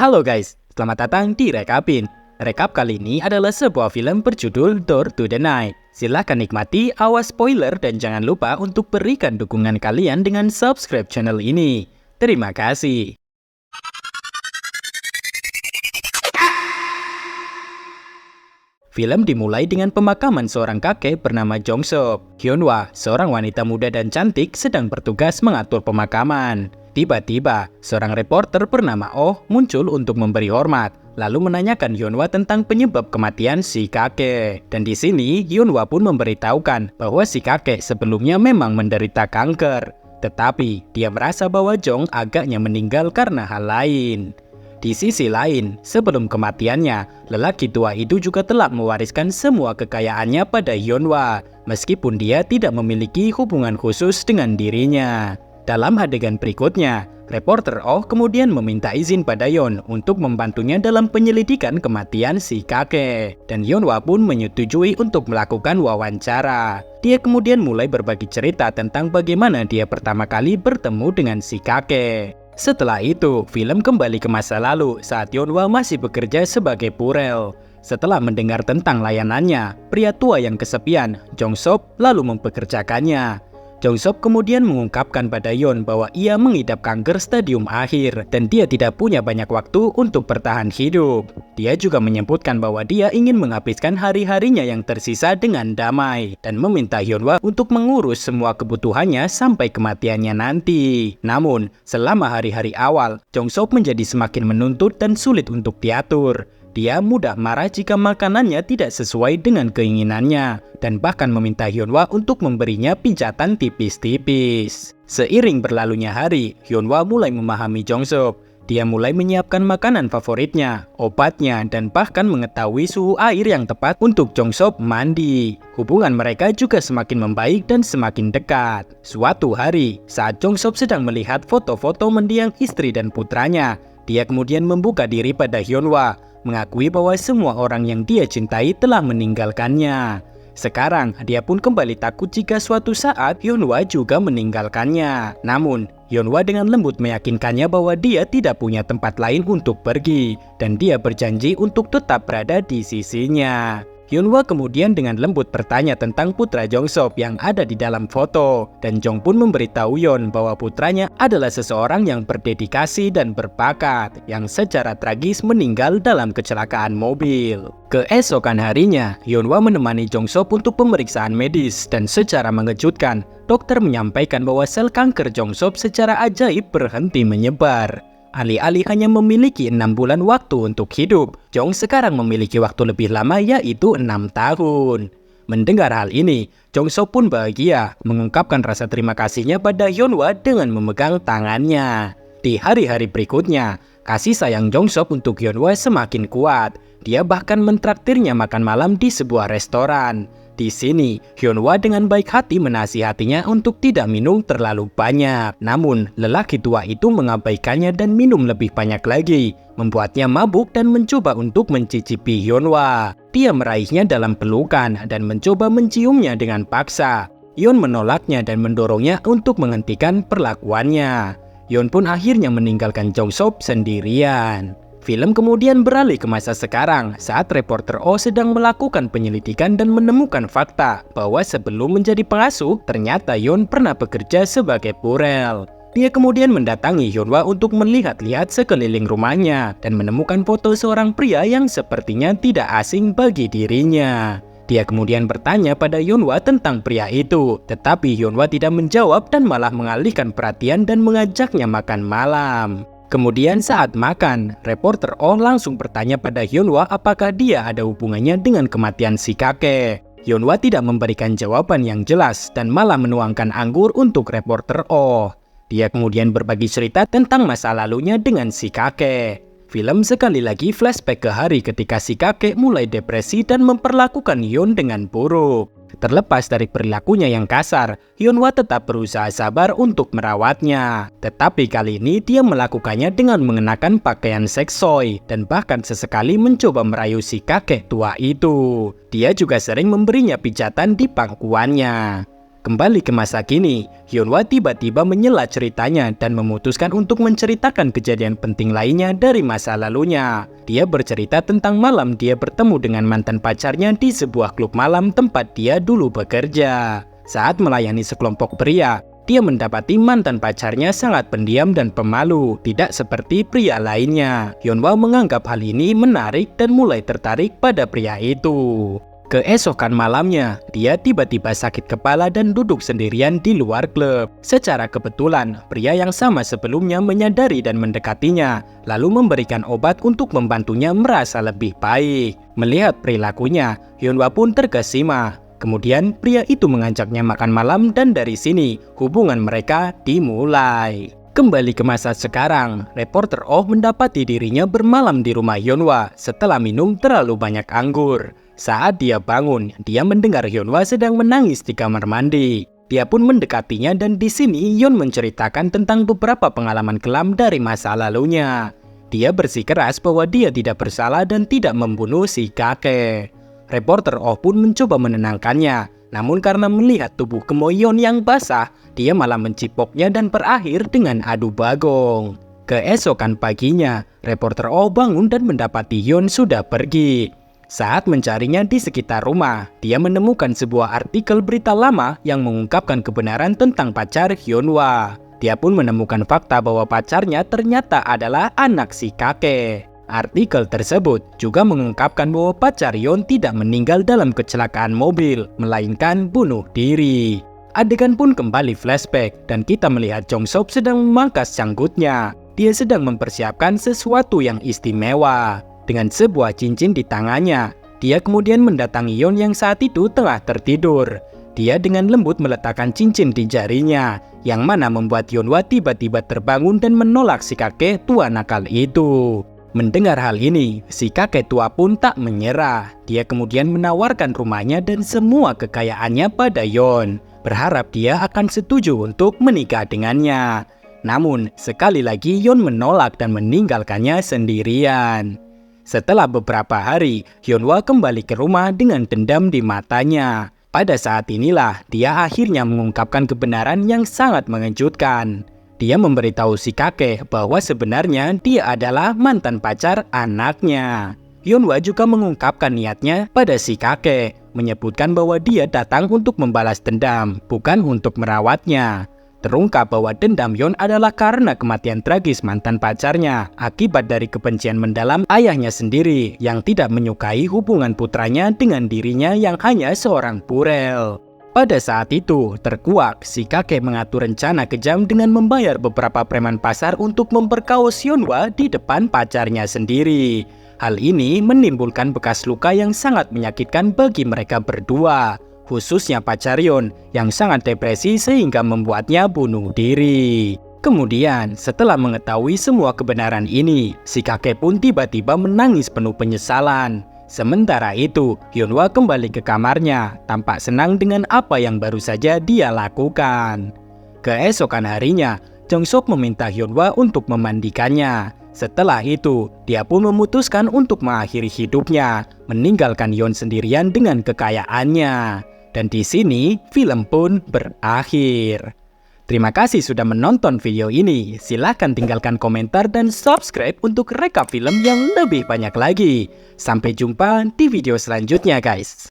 Halo guys, selamat datang di Rekapin. Rekap kali ini adalah sebuah film berjudul Door to the Night. Silahkan nikmati, awas spoiler dan jangan lupa untuk berikan dukungan kalian dengan subscribe channel ini. Terima kasih. Film dimulai dengan pemakaman seorang kakek bernama Jong-sop. Hyun-wha, seorang wanita muda dan cantik, sedang bertugas mengatur pemakaman. Tiba-tiba, seorang reporter bernama Oh muncul untuk memberi hormat, lalu menanyakan Hyun-wha tentang penyebab kematian si kakek. Dan di sini, Hyun-wha pun memberitahukan bahwa si kakek sebelumnya memang menderita kanker. Tetapi, dia merasa bahwa Jong agaknya meninggal karena hal lain. Di sisi lain, sebelum kematiannya, lelaki tua itu juga telah mewariskan semua kekayaannya pada Hyun-wha, meskipun dia tidak memiliki hubungan khusus dengan dirinya. Dalam adegan berikutnya, reporter Oh kemudian meminta izin pada Yeon untuk membantunya dalam penyelidikan kematian si kakek. Dan Hyun-wha pun menyetujui untuk melakukan wawancara. Dia kemudian mulai berbagi cerita tentang bagaimana dia pertama kali bertemu dengan si kakek. Setelah itu, film kembali ke masa lalu saat Hyun-wha masih bekerja sebagai purel. Setelah mendengar tentang layanannya, pria tua yang kesepian, Jong-sop, lalu mempekerjakannya. Jong-sop kemudian mengungkapkan pada Yeon bahwa ia mengidap kanker stadium akhir dan dia tidak punya banyak waktu untuk bertahan hidup. Dia juga menyebutkan bahwa dia ingin menghabiskan hari-harinya yang tersisa dengan damai dan meminta Hyun-wha untuk mengurus semua kebutuhannya sampai kematiannya nanti. Namun, selama hari-hari awal, Jong-sop menjadi semakin menuntut dan sulit untuk diatur. Dia mudah marah jika makanannya tidak sesuai dengan keinginannya dan bahkan meminta Hyun-wha untuk memberinya pijatan tipis-tipis. Seiring berlalunya hari, Hyun-wha mulai memahami Jong-sop. Dia mulai menyiapkan makanan favoritnya, obatnya, dan bahkan mengetahui suhu air yang tepat untuk Jong-sop mandi. Hubungan mereka juga semakin membaik dan semakin dekat. Suatu hari, saat Jong-sop sedang melihat foto-foto mendiang istri dan putranya, dia kemudian membuka diri pada Hyun-wha, mengakui bahwa semua orang yang dia cintai telah meninggalkannya. Sekarang, dia pun kembali takut jika suatu saat Hyun-wha juga meninggalkannya. Namun, Hyun-wha dengan lembut meyakinkannya bahwa dia tidak punya tempat lain untuk pergi, dan dia berjanji untuk tetap berada di sisinya. Hyun-wha kemudian dengan lembut bertanya tentang putra Jong-sop yang ada di dalam foto, dan Jong pun memberitahu Yeon bahwa putranya adalah seseorang yang berdedikasi dan berbakat, yang secara tragis meninggal dalam kecelakaan mobil. Keesokan harinya, Hyun-wha menemani Jong-sop untuk pemeriksaan medis, dan secara mengejutkan, dokter menyampaikan bahwa sel kanker Jong-sop secara ajaib berhenti menyebar. Alih-alih hanya memiliki 6 bulan waktu untuk hidup, Jong sekarang memiliki waktu lebih lama yaitu 6 tahun. Mendengar hal ini, Jong-sop pun bahagia mengungkapkan rasa terima kasihnya pada Hyun-wha dengan memegang tangannya. Di hari-hari berikutnya, kasih sayang Jong-sop untuk Hyun-wha semakin kuat. Dia bahkan mentraktirnya makan malam di sebuah restoran. Di sini, Hyun-wha dengan baik hati menasihatinya untuk tidak minum terlalu banyak. Namun, lelaki tua itu mengabaikannya dan minum lebih banyak lagi, membuatnya mabuk dan mencoba untuk mencicipi Hyun-wha. Dia meraihnya dalam pelukan dan mencoba menciumnya dengan paksa. Yeon menolaknya dan mendorongnya untuk menghentikan perlakuannya. Yeon pun akhirnya meninggalkan Jong-sop sendirian. Film kemudian beralih ke masa sekarang saat reporter Oh sedang melakukan penyelidikan dan menemukan fakta bahwa sebelum menjadi pengasuh, ternyata Yeon pernah bekerja sebagai purel. Dia kemudian mendatangi Hyun-wha untuk melihat-lihat sekeliling rumahnya dan menemukan foto seorang pria yang sepertinya tidak asing bagi dirinya. Dia kemudian bertanya pada Hyun-wha tentang pria itu, tetapi Hyun-wha tidak menjawab dan malah mengalihkan perhatian dan mengajaknya makan malam. Kemudian saat makan, reporter Oh langsung bertanya pada Hyun-wha apakah dia ada hubungannya dengan kematian si kakek. Hyun-wha tidak memberikan jawaban yang jelas dan malah menuangkan anggur untuk reporter Oh. Dia kemudian berbagi cerita tentang masa lalunya dengan si kakek. Film sekali lagi flashback ke hari ketika si kakek mulai depresi dan memperlakukan Yeon dengan buruk. Terlepas dari perilakunya yang kasar, Hyun-wha tetap berusaha sabar untuk merawatnya. Tetapi kali ini dia melakukannya dengan mengenakan pakaian seksoi dan bahkan sesekali mencoba merayu si kakek tua itu. Dia juga sering memberinya pijatan di pangkuannya. Kembali ke masa kini, Hyunwha tiba-tiba menyela ceritanya dan memutuskan untuk menceritakan kejadian penting lainnya dari masa lalunya. Dia bercerita tentang malam dia bertemu dengan mantan pacarnya di sebuah klub malam tempat dia dulu bekerja. Saat melayani sekelompok pria, dia mendapati mantan pacarnya sangat pendiam dan pemalu, tidak seperti pria lainnya. Hyunwha menganggap hal ini menarik dan mulai tertarik pada pria itu. Keesokan malamnya, dia tiba-tiba sakit kepala dan duduk sendirian di luar klub. Secara kebetulan, pria yang sama sebelumnya menyadari dan mendekatinya, lalu memberikan obat untuk membantunya merasa lebih baik. Melihat perilakunya, Hyunwha pun terkesima. Kemudian, pria itu mengajaknya makan malam dan dari sini, hubungan mereka dimulai. Kembali ke masa sekarang, reporter Oh mendapati dirinya bermalam di rumah Hyunwha setelah minum terlalu banyak anggur. Saat dia bangun, dia mendengar Hyunwha sedang menangis di kamar mandi. Dia pun mendekatinya dan di sini Yeon menceritakan tentang beberapa pengalaman kelam dari masa lalunya. Dia bersikeras bahwa dia tidak bersalah dan tidak membunuh si kakek. Reporter Oh pun mencoba menenangkannya, namun karena melihat tubuh Kemo Yeon yang basah, dia malah mencipoknya dan berakhir dengan adu bagong. Keesokan paginya, reporter Oh bangun dan mendapati Yeon sudah pergi. Saat mencarinya di sekitar rumah, dia menemukan sebuah artikel berita lama yang mengungkapkan kebenaran tentang pacar Hyunwha. Dia pun menemukan fakta bahwa pacarnya ternyata adalah anak si kakek. Artikel tersebut juga mengungkapkan bahwa pacar Yeon tidak meninggal dalam kecelakaan mobil, melainkan bunuh diri. Adegan pun kembali flashback dan kita melihat Jong-sop sedang memangkas canggutnya. Dia sedang mempersiapkan sesuatu yang istimewa. Dengan sebuah cincin di tangannya, dia kemudian mendatangi Yeon yang saat itu tengah tertidur. Dia dengan lembut meletakkan cincin di jarinya, yang mana membuat Hyunwha tiba-tiba terbangun dan menolak si kakek tua nakal itu. Mendengar hal ini, si kakek tua pun tak menyerah. Dia kemudian menawarkan rumahnya dan semua kekayaannya pada Yeon, berharap dia akan setuju untuk menikah dengannya. Namun, sekali lagi Yeon menolak dan meninggalkannya sendirian. Setelah beberapa hari, Hyunwha kembali ke rumah dengan dendam di matanya. Pada saat inilah, dia akhirnya mengungkapkan kebenaran yang sangat mengejutkan. Dia memberitahu si kakek bahwa sebenarnya dia adalah mantan pacar anaknya. Hyunwha juga mengungkapkan niatnya pada si kakek, menyebutkan bahwa dia datang untuk membalas dendam, bukan untuk merawatnya. Terungkap bahwa dendam Yeon adalah karena kematian tragis mantan pacarnya akibat dari kebencian mendalam ayahnya sendiri yang tidak menyukai hubungan putranya dengan dirinya yang hanya seorang purel. Pada saat itu, terkuak, si kakek mengatur rencana kejam dengan membayar beberapa preman pasar untuk memperkaos Hyunwha di depan pacarnya sendiri. Hal ini menimbulkan bekas luka yang sangat menyakitkan bagi mereka berdua. Khususnya pacar Yeon yang sangat depresi sehingga membuatnya bunuh diri. Kemudian, setelah mengetahui semua kebenaran ini, si kakek pun tiba-tiba menangis penuh penyesalan. Sementara itu, Hyunwha kembali ke kamarnya, tampak senang dengan apa yang baru saja dia lakukan. Keesokan harinya, Jong-sop meminta Hyunwha untuk memandikannya. Setelah itu, dia pun memutuskan untuk mengakhiri hidupnya, meninggalkan Yeon sendirian dengan kekayaannya. Dan di sini, film pun berakhir. Terima kasih sudah menonton video ini. Silahkan tinggalkan komentar dan subscribe untuk rekap film yang lebih banyak lagi. Sampai jumpa di video selanjutnya guys.